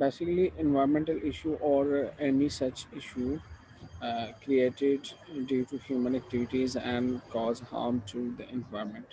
basically environmental issue or any such issue created due to human activities and cause harm to the environment.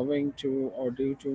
owing to or due to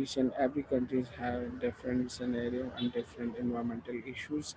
each and every countries have different scenario and different environmental issues।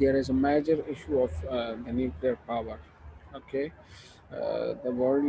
there is a major issue of the nuclear power. Okay, the world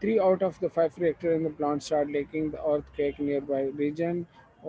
3 out of the 5 reactors in the plant started leaking the earthquake nearby region।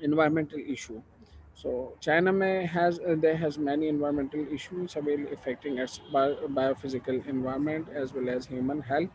environmental issue. So China may has there has many environmental issues severely affecting its biophysical environment as well as human health.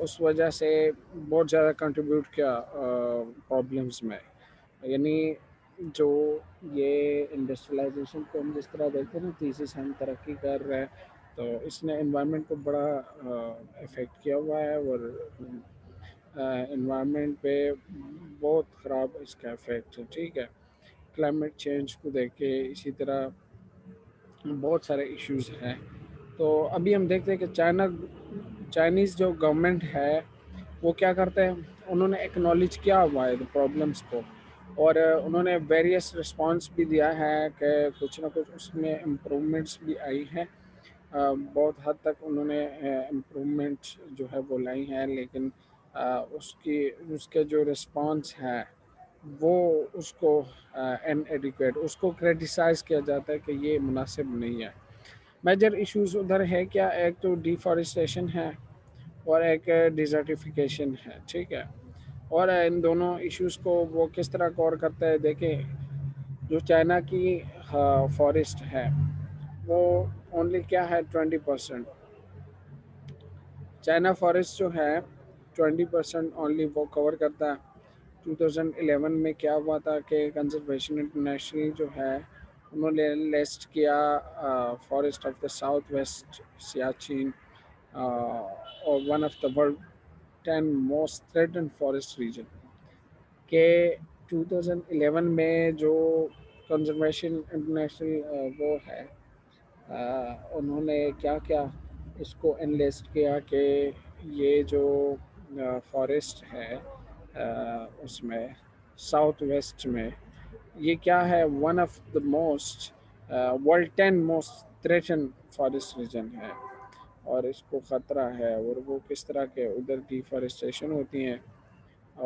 اس وجہ سے بہت زیادہ contribute کیا problems میں، یعنی جو یہ industrialisation کو ہم جس طرح دیکھتے ہیں نا، تیزی سے ہم ترقی کر رہے ہیں، تو اس نے انوائرمنٹ کو بڑا افیکٹ کیا ہوا ہے، اور انوائرمنٹ پہ بہت خراب اس کا افیکٹ ہے، ٹھیک ہے۔ کلائمیٹ چینج کو دیکھ کے اسی طرح بہت سارے ایشوز ہیں۔ تو ابھی ہم دیکھتے ہیں کہ چائنیز جو گورنمنٹ ہے وہ کیا کرتے ہیں، انہوں نے ایکنالج کیا ہوا ہے پرابلمس کو، اور انہوں نے ویریس رسپانس بھی دیا ہے کہ کچھ نہ کچھ اس میں امپرومنٹس بھی آئی ہیں۔ بہت حد تک انہوں نے امپرومنٹ جو ہے وہ لائی ہیں، لیکن اس کے جو رسپانس ہے وہ اس کو ان ایڈیکویٹ، اس کو کریٹیسائز کیا جاتا ہے کہ یہ مناسب نہیں ہے۔ میجر ایشوز ادھر ہے کیا، ایک تو ڈیفارسٹیشن ہے اور ایک ڈیزرٹیفیکیشن ہے، ٹھیک ہے۔ اور ان دونوں ایشوز کو وہ کس طرح کور کرتا ہے، دیکھیں جو چائنا کی فارسٹ ہے وہ اونلی کیا ہے 20%، چائنا فارسٹ جو ہے 20% اونلی وہ کور کرتا ہے۔ 2011 میں کیا ہوا تھا کہ کنزرویشن انٹرنیشنل جو ہے انہوں نے لسٹ کیا forest of the south west Siachen اور one of the world 10 most threatened forest region, کہ 2011 میں جو کنزرویشن انٹرنیشنل وہ ہے انہوں نے کیا کیا، اس کو انلسٹ کیا کہ یہ جو فارسٹ ہے اس میں ساؤتھ ویسٹ میں یہ کیا ہے، one of the most world 10 most threatened forest region ہے، اور اس کو خطرہ ہے، اور وہ کس طرح کے ادھر ڈیفارسٹیشن ہوتی ہیں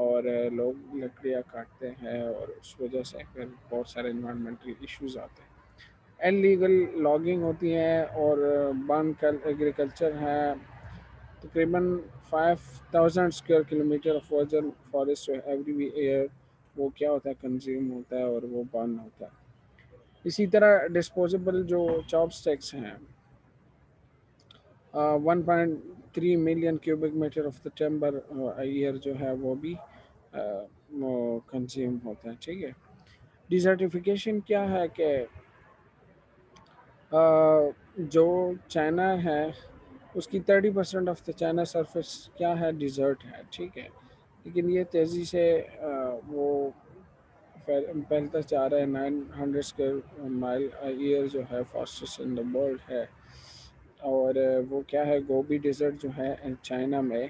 اور لوگ لکڑیاں کاٹتے ہیں، اور اس وجہ سے پھر بہت سارے انوائرمنٹل ایشوز آتے ہیں۔ انلیگل لاگنگ ہوتی ہے اور بان ایگریکلچر ہے، تقریباً 5000 square kilometre of virgin forest every year وہ کیا ہوتا ہے، کنزیوم ہوتا ہے اور وہ بان ہوتا ہے۔ اسی طرح ڈسپوزیبل جو چاپ اسٹیکس ہیں 1.3 million cubic metre of the timber year جو ہے وہ بھی کنزیوم ہوتا ہے، ٹھیک ہے۔ ڈیزرٹیفیکیشن کیا ہے کہ جو چائنا ہے اس کی 30% آف دا چائنا سرفیس کیا ہے، ڈیزرٹ ہے، ٹھیک ہے، لیکن یہ تیزی سے وہ پھیلتا جا رہا ہے۔ 900 اسکوائر مائل ایئر جو ہے فاسٹسٹ ان دا ورلڈ ہے، اور وہ کیا ہے، گوبی ڈیزرٹ جو ہے چائنا میں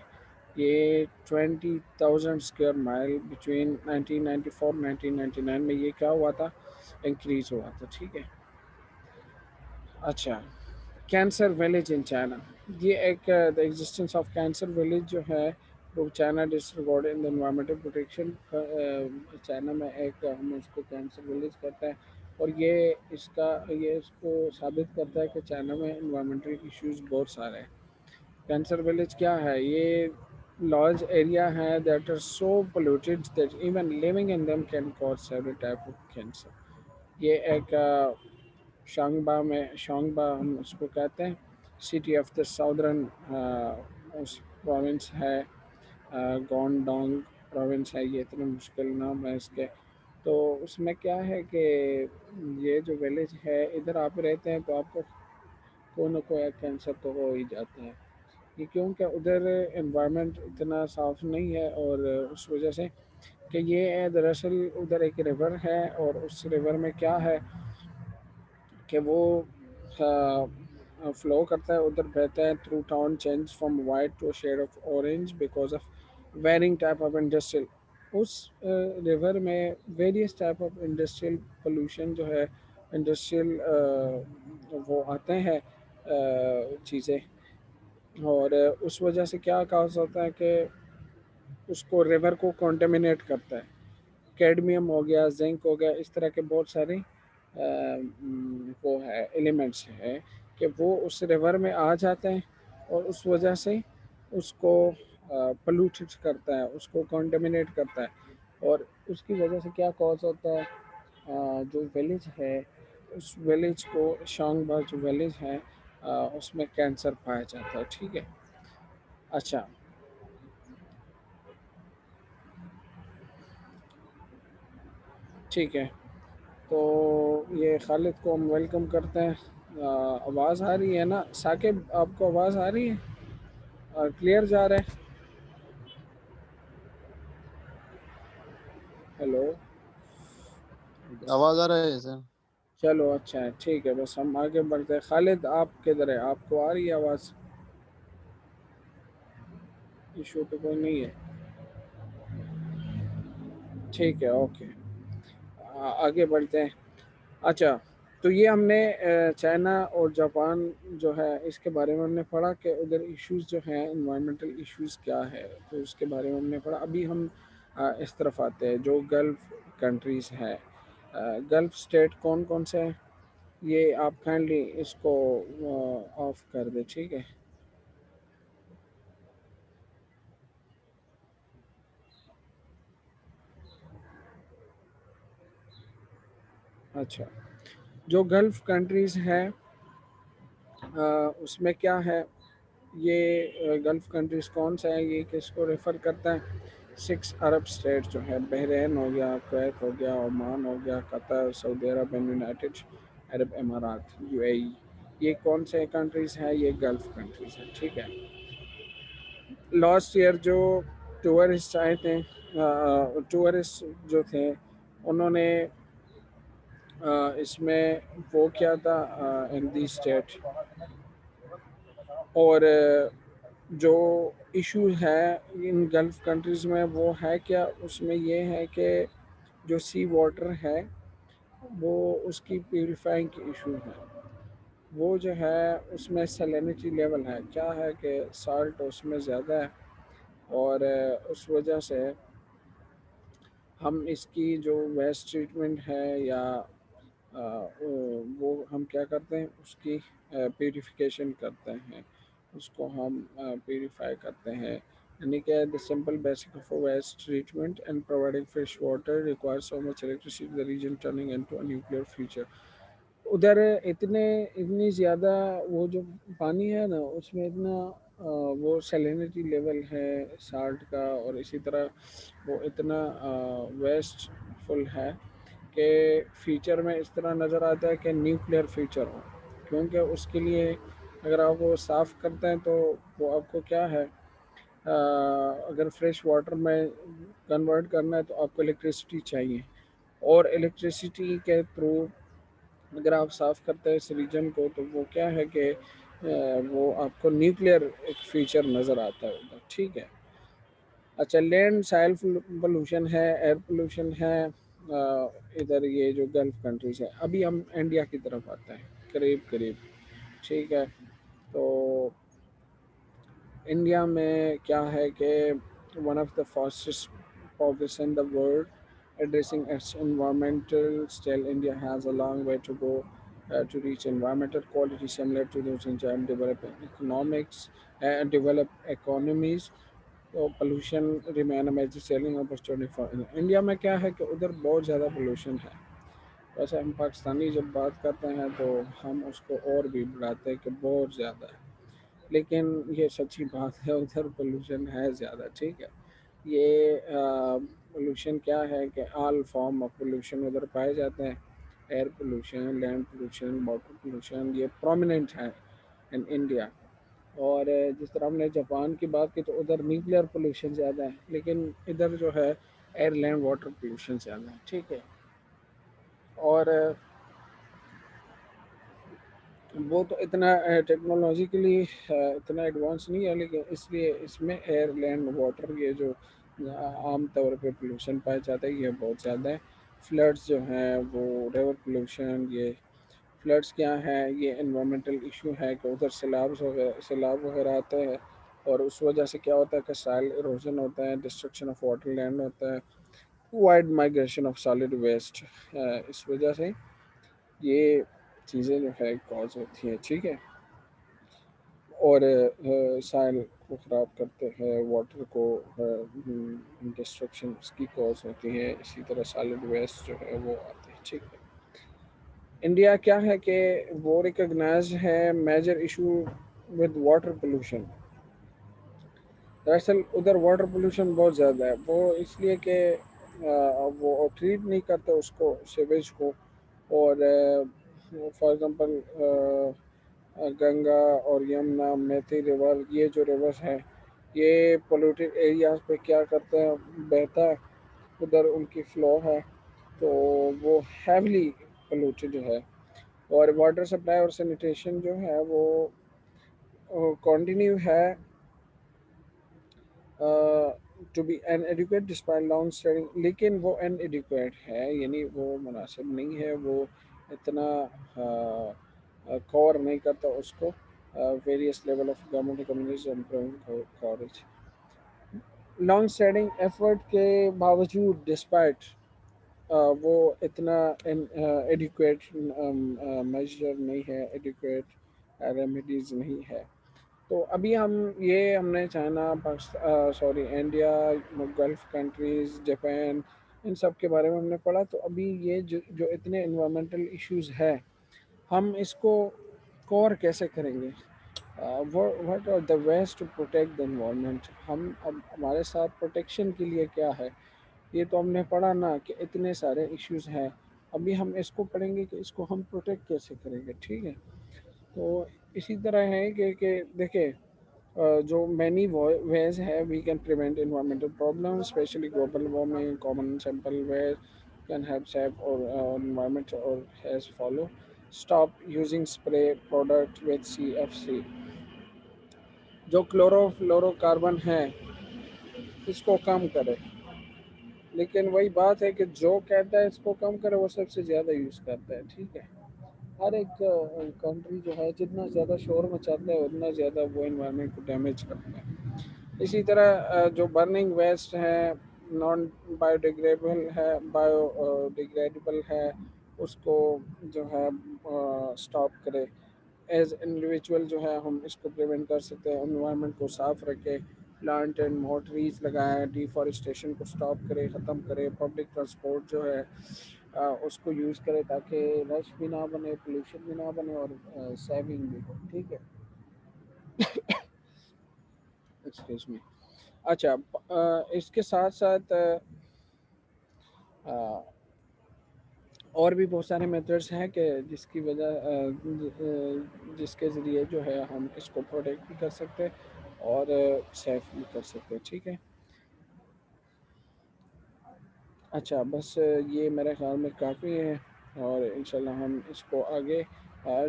یہ 20,000 اسکوائر مائل بٹوین 1994 1999 میں یہ کیا ہوا تھا، انکریز ہوا تھا، ٹھیک ہے۔ اچھا، کینسر ولیج ان چائنا، یہ ایک دا ایگزسٹنس آف کینسر ولیج جو ہے وہ China disregard in the environmental protection, China میں ایک ہم اس کو کینسر ولیج کہتا ہے، اور یہ اس کو ثابت کرتا ہے کہ چائنا میں انوائرمنٹل ایشوز بہت سارے ہیں۔ کینسر ولیج کیا ہے، یہ لارج ایریا ہے that are so polluted that even living in them can cause several type of cancer۔ یہ ایک شانگبا ہم اس کو کہتے ہیں، city of the southern province ہے، گونڈونگ پروونس ہے، یہ اتنے مشکل نام ہے اس کے۔ تو اس میں کیا ہے کہ یہ جو ولیج ہے ادھر آپ رہتے ہیں تو آپ کو کوئی نہ کوئی کینسر تو ہو ہی جاتا ہے، یہ کیونکہ ادھر انوائرمنٹ اتنا صاف نہیں ہے، اور اس وجہ سے کہ یہ ہے دراصل ادھر ایک ریور ہے، اور اس ریور میں کیا ہے کہ وہ فلو کرتا ہے، ادھر بہتا ہے through town, change from white to shade of orange because of varying type of industrial, اس ریور میں various type of industrial pollution جو ہے، انڈسٹریل وہ آتے ہیں چیزیں، اور اس وجہ سے کیا کاز ہوتا ہے کہ اس کو ریور کو کانٹامینیٹ کرتا ہے، کیڈمیم ہو گیا، زنک ہو گیا، اس طرح کے بہت سارے وہ ہے ایلیمنٹس ہیں کہ وہ اس ریور میں آ جاتے ہیں، اور اس وجہ سے اس کو پلوٹڈ کرتا ہے، اس کو کانٹامینیٹ کرتا ہے، اور اس کی وجہ سے کیا کاز ہوتا ہے، جو ویلیج ہے اس ویلیج کو شانگبا جو ویلیج ہے اس میں کینسر پایا جاتا ہے، ٹھیک ہے۔ اچھا، ٹھیک ہے، تو یہ خالد کو ہم ویلکم کرتے ہیں۔ آواز آ رہی ہے نا ثاقب؟ آپ کو آواز آ رہی ہے اور کلیئر جا رہا ہے؟ ہیلو؟ آواز آ رہا ہے سر؟ چلو اچھا ہے، ٹھیک ہے، بس ہم آگے بڑھتے ہیں۔ خالد آپ کدھر ہے؟ آپ کو آ رہی ہے آواز؟ ایشو تو کوئی نہیں ہے، ٹھیک ہے، اوکے، آگے بڑھتے ہیں۔ اچھا، تو یہ ہم نے چائنا اور جاپان جو ہے اس کے بارے میں ہم نے پڑھا کہ ادھر ایشوز جو ہیں انوائرمنٹل ایشوز کیا ہے، تو اس کے بارے میں ہم نے پڑھا۔ ابھی ہم اس طرف آتے ہیں جو گلف کنٹریز ہیں۔ گلف اسٹیٹ کون کون سے ہیں؟ یہ آپ کائنڈلی اس کو آف کر دیں، ٹھیک ہے؟ اچھا، جو گلف کنٹریز ہیں اس میں کیا ہے، یہ گلف کنٹریز کون سے ہیں، یہ کس کو ریفر کرتا ہے؟ 6 عرب اسٹیٹ جو ہے، بحرین ہو گیا، کویت ہو گیا، عمان ہو گیا، قطر، سعودی عرب اینڈ یونائٹڈ عرب امارات UAE، یہ کون سے کنٹریز ہیں؟ یہ گلف کنٹریز ہیں، ٹھیک ہے۔ لاسٹ ایئر جو ٹورسٹ آئے تھے، ٹورسٹ جو تھے انہوں نے اس میں وہ کیا تھا ان دی اسٹیٹ، اور جو ایشو ہے ان گلف کنٹریز میں وہ ہے کیا، اس میں یہ ہے کہ جو سی واٹر ہے وہ اس کی پیوریفائنگ کی ایشو ہے، وہ جو ہے اس میں سیلینٹی لیول ہے، کیا ہے کہ سالٹ اس میں زیادہ ہے، اور اس وجہ سے ہم اس کی جو ویسٹ ٹریٹمنٹ ہے یا وہ ہم کیا کرتے ہیں، اس کی پیوریفیکیشن کرتے ہیں، اس کو ہم پیوریفائی کرتے ہیں، یعنی کہ the simple basic of a waste treatment and providing fresh water requires so much electricity the region turning into a nuclear future۔ ادھر اتنی زیادہ وہ جو پانی ہے نا اس میں اتنا وہ سیلینٹی لیول ہے سالٹ کا، اور اسی طرح وہ اتنا ویسٹ فل ہے کہ فیوچر میں اس طرح نظر آتا ہے کہ نیوکلیئر فیوچر ہو، کیونکہ اس کے لیے اگر آپ وہ صاف کرتے ہیں تو وہ آپ کو کیا ہے، اگر فریش واٹر میں کنورٹ کرنا ہے تو آپ کو الیکٹریسٹی چاہیے، اور الیکٹریسٹی کے تھرو اگر آپ صاف کرتے ہیں اس ریجن کو تو وہ کیا ہے کہ وہ آپ کو نیوکلیئر ایک فیچر نظر آتا ہے ادھر، ٹھیک ہے۔ اچھا، لینڈ سائل پولوشن ہے، ایئر پولوشن ہے ادھر یہ جو گلف کنٹریز ہے۔ ابھی ہم انڈیا کی طرف آتے ہیں قریب قریب، ٹھیک ہے۔ تو انڈیا میں کیا ہے کہ one of the fastest progress in the world addressing its environmental still India has a long way to go to reach environmental quality similar to those in China developed economies۔ تو pollution remain a major selling opportunity for India میں کیا ہے کہ ادھر بہت زیادہ pollution ہے۔ ویسے ہم پاکستانی جب بات کرتے ہیں تو ہم اس کو اور بھی بڑھاتے ہیں کہ بہت زیادہ ہے، لیکن یہ سچی بات ہے، ادھر پولوشن ہے زیادہ، ٹھیک ہے۔ یہ پولوشن کیا ہے کہ آل فارم آف پولوشن ادھر پائے جاتے ہیں، air pollution, land pollution, water pollution, یہ پرومیننٹ ہے ان انڈیا۔ اور جس طرح ہم نے جاپان کی بات کی تو ادھر نیوکلیئر پولوشن زیادہ ہے، لیکن ادھر جو ہے ایئر لینڈ واٹر پولوشن زیادہ ہے، ٹھیک ہے۔ اور وہ تو اتنا ٹیکنالوجیکلی اتنا ایڈوانس نہیں ہے، لیکن اس لیے اس میں ایئر لینڈ واٹر یہ جو عام طور پہ پولوشن پایا جاتا ہے یہ بہت زیادہ ہے۔ فلڈز جو ہیں وہ ریور پولوشن، یہ فلڈز کیا ہے، یہ انوائرمنٹل ایشو ہے کہ ادھر سیلاب وغیرہ آتے ہیں، اور اس وجہ سے کیا ہوتا ہے کہ سائل ایروژن ہوتا ہے، ڈسٹرکشن آف واٹر لینڈ ہوتا ہے، wide migration of solid waste, اس وجہ سے یہ چیزیں جو ہے کاز ہوتی ہیں، ٹھیک ہے۔ اور سائل کو خراب کرتے ہیں، واٹر کو ڈسٹرکشن اس کی کاز ہوتی ہے، اسی طرح سالڈ ویسٹ جو ہے وہ آتے ہیں، ٹھیک ہے۔ انڈیا کیا ہے کہ وہ ریکگنائز ہے major issue with water pollution. دراصل ادھر واٹر پولوشن بہت زیادہ ہے، وہ اس لیے کہ وہ ٹریٹ نہیں کرتے اس کو سیویج کو. اور فار ایگزامپل گنگا اور یمنا میتھی ریور، یہ جو ریورس ہیں یہ پولوٹیڈ ایریاز پہ کیا کرتے ہیں، بہتا ہے ادھر ان کی فلو ہے تو وہ ہیولی پولوٹیڈ ہے. اور واٹر سپلائی اور سینیٹیشن جو ہے وہ کنٹینیو ہے to be an adequate despite down standing, لیکن وہ ان ایڈیکویٹ ہے، یعنی وہ مناسب نہیں ہے، وہ اتنا کور نہیں کرتا اس کو. Various level of government communities improving coverage long standing effort کے باوجود ڈسپائٹ وہ اتنا ایڈیکویٹ میجر نہیں ہے، ایڈیکویٹ ریمیڈیز نہیں ہے. تو ابھی ہم نے China, Pakistan, sorry India, Gulf countries, Japan, ان سب کے بارے میں ہم نے پڑھا. تو ابھی یہ جو اتنے انوائرمنٹل ایشوز ہے ہم اس کو کور کیسے کریں گے؟ What are the ways to protect the environment? اب ہمارے ساتھ پروٹیکشن کے لیے کیا ہے؟ یہ تو ہم نے پڑھا نا کہ اتنے سارے ایشوز ہیں. ابھی ہم اس کو پڑھیں گے کہ اس کو ہم پروٹیکٹ کیسے کریں گے. ٹھیک ہے، تو اسی طرح ہے کہ دیکھیں جو مینی ویز ہے we can prevent environmental problem especially global warming. Common simple ways can help save our environment are as follow: stop using spray product with C F C. جو کلورو فلورو کاربن ہے اس کو کم کرے. لیکن وہی بات ہے کہ جو کہتا ہے اس کو کم کرے وہ سب سے زیادہ یوز کرتا ہے. ٹھیک ہے، ہر ایک کنٹری جو ہے جتنا زیادہ شور مچاتا ہے اتنا زیادہ وہ انوائرمنٹ کو ڈیمیج کرتا ہے. اسی طرح جو برننگ ویسٹ ہے نان بایو ڈیگریڈیبل ڈیگریڈیبل ہے اس کو جو ہے اسٹاپ کرے. ایز انڈیویجول جو ہے ہم اس کو پریونٹ کر سکتے ہیں. انوائرمنٹ کو صاف رکھے، پلانٹ اینڈ مور ٹریز لگائیں، ڈیفارسٹیشن کو اسٹاپ کرے، ختم کرے. پبلک ٹرانسپورٹ جو ہے اس کو یوز کرے تاکہ رش بھی نہ بنے، پولوشن بھی نہ بنے اور سیونگ بھی ہو. ٹھیک ہے، ایکسکیوز می. اچھا، اس کے ساتھ ساتھ اور بھی بہت سارے میتھڈس ہیں کہ جس کی وجہ جس کے ذریعے جو ہے ہم اس کو پروٹیکٹ بھی کر سکتے اور سیف بھی کر سکتے. ٹھیک ہے، اچھا بس یہ میرے خیال میں کافی ہے اور انشاءاللہ ہم اس کو آگے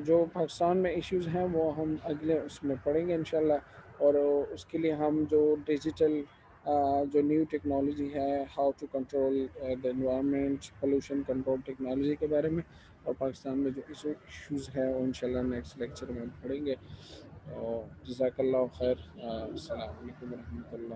جو پاکستان میں ایشوز ہیں وہ ہم اگلے اس میں پڑھیں گے انشاءاللہ. اور اس کے لیے ہم جو ڈیجیٹل جو نیو ٹیکنالوجی ہے، how to control the environment, pollution control technology کے بارے میں، اور پاکستان میں جو ایشوز ہیں وہ انشاءاللہ نیکسٹ لیکچر میں ہم پڑھیں گے. جزاک اللہ خیر. السلام علیکم ورحمۃ اللہ.